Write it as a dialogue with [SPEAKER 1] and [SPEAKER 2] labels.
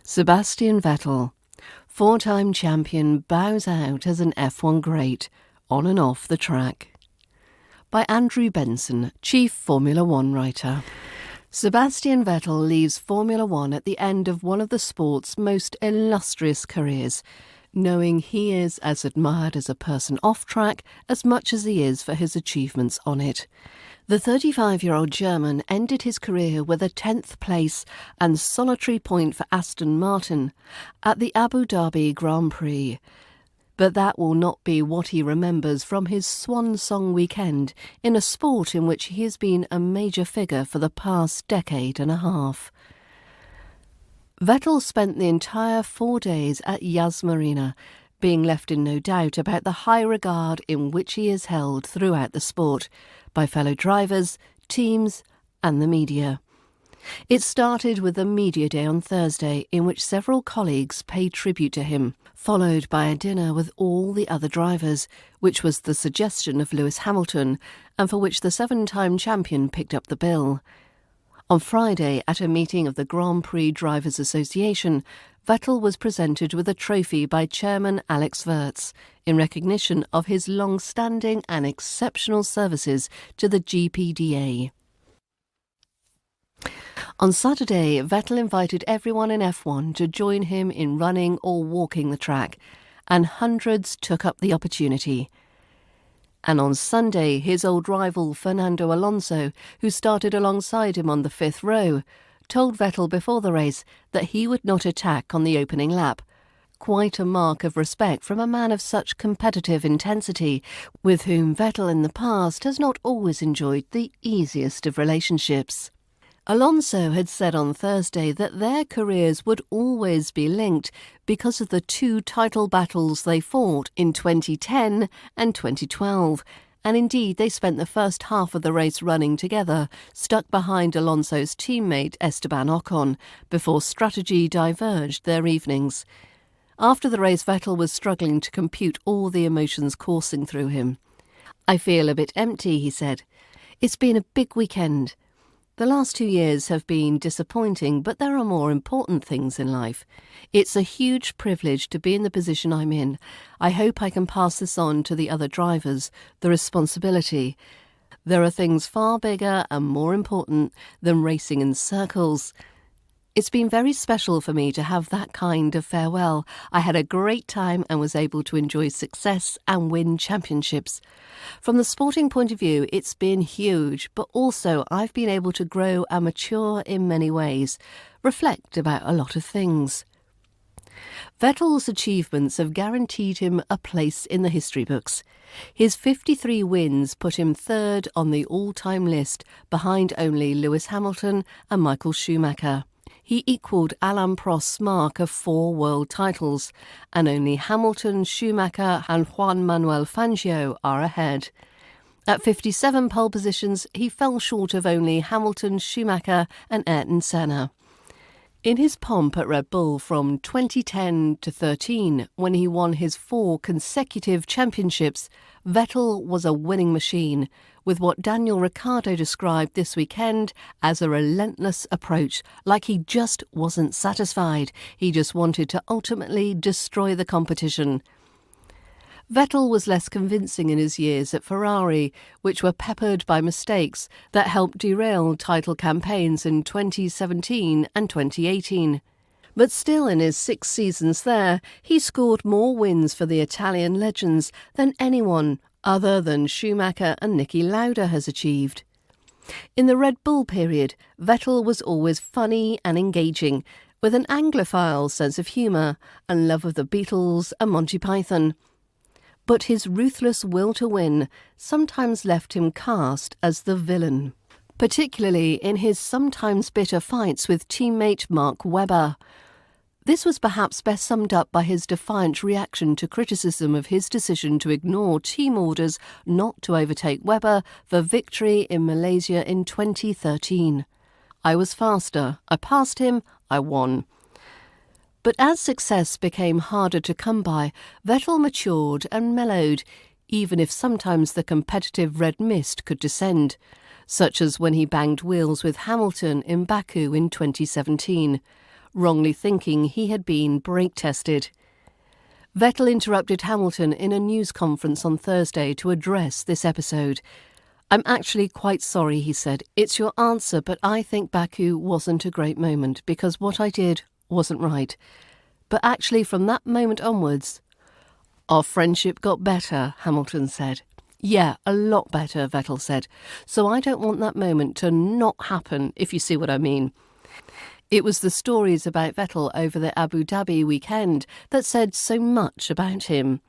[SPEAKER 1] Sebastian Vettel, four-time champion, bows out as an F1 great, on and off the track. By Andrew Benson, Chief Formula One writer. Sebastian Vettel leaves Formula One at the end of one of the sport's most illustrious careers, knowing he is as admired as a person off-track as much as he is for his achievements on it. The 35-year-old German ended his career with a 10th place and solitary point for Aston Martin at the Abu Dhabi Grand Prix. But that will not be what he remembers from his swan song weekend in a sport in which he has been a major figure for the past decade and a half. Vettel spent the entire 4 days at Yas Marina, being left in no doubt about the high regard in which he is held throughout the sport, by fellow drivers, teams and the media. It started with a media day on Thursday in which several colleagues paid tribute to him, followed by a dinner with all the other drivers, which was the suggestion of Lewis Hamilton and for which the 7-time champion picked up the bill. On Friday, at a meeting of the Grand Prix Drivers' Association, Vettel was presented with a trophy by Chairman Alex Wurz in recognition of his long-standing and exceptional services to the GPDA. On Saturday, Vettel invited everyone in F1 to join him in running or walking the track, and hundreds took up the opportunity. And on Sunday, his old rival Fernando Alonso, who started alongside him on the 5th row, told Vettel before the race that he would not attack on the opening lap. Quite a mark of respect from a man of such competitive intensity, with whom Vettel in the past has not always enjoyed the easiest of relationships. Alonso had said on Thursday that their careers would always be linked because of the 2 title battles they fought in 2010 and 2012, and indeed they spent the first half of the race running together, stuck behind Alonso's teammate Esteban Ocon, before strategy diverged their evenings. After the race, Vettel was struggling to compute all the emotions coursing through him. "I feel a bit empty," he said. "It's been a big weekend. The last 2 years have been disappointing, but there are more important things in life. It's a huge privilege to be in the position I'm in. I hope I can pass this on to the other drivers, the responsibility. There are things far bigger and more important than racing in circles. It's been very special for me to have that kind of farewell. I had a great time and was able to enjoy success and win championships. From the sporting point of view, it's been huge, but also I've been able to grow and mature in many ways, reflect about a lot of things." Vettel's achievements have guaranteed him a place in the history books. His 53 wins put him 3rd on the all-time list, behind only Lewis Hamilton and Michael Schumacher. He equalled Alain Prost's mark of 4 world titles, and only Hamilton, Schumacher and Juan Manuel Fangio are ahead. At 57 pole positions, he fell short of only Hamilton, Schumacher and Ayrton Senna. In his pomp at Red Bull from 2010 to 13, when he won his 4 consecutive championships, Vettel was a winning machine, with what Daniel Ricciardo described this weekend as a relentless approach, like he just wasn't satisfied. He just wanted to ultimately destroy the competition. Vettel was less convincing in his years at Ferrari, which were peppered by mistakes that helped derail title campaigns in 2017 and 2018. But still, in his 6 seasons there, he scored more wins for the Italian legends than anyone other than Schumacher and Niki Lauda has achieved. In the Red Bull period, Vettel was always funny and engaging, with an Anglophile sense of humour and love of the Beatles and Monty Python. But his ruthless will to win sometimes left him cast as the villain, particularly in his sometimes bitter fights with teammate Mark Webber. This was perhaps best summed up by his defiant reaction to criticism of his decision to ignore team orders not to overtake Webber for victory in Malaysia in 2013. "I was faster. I passed him. I won." But as success became harder to come by, Vettel matured and mellowed, even if sometimes the competitive red mist could descend, such as when he banged wheels with Hamilton in Baku in 2017. wrongly thinking he had been brake-tested. Vettel interrupted Hamilton in a news conference on Thursday to address this episode. "I'm actually quite sorry," he said. "It's your answer, but I think Baku wasn't a great moment because what I did wasn't right. But actually from that moment onwards, our friendship got better," Hamilton said. "Yeah, a lot better," Vettel said. "So I don't want that moment to not happen, if you see what I mean." It was the stories about Vettel over the Abu Dhabi weekend that said so much about him.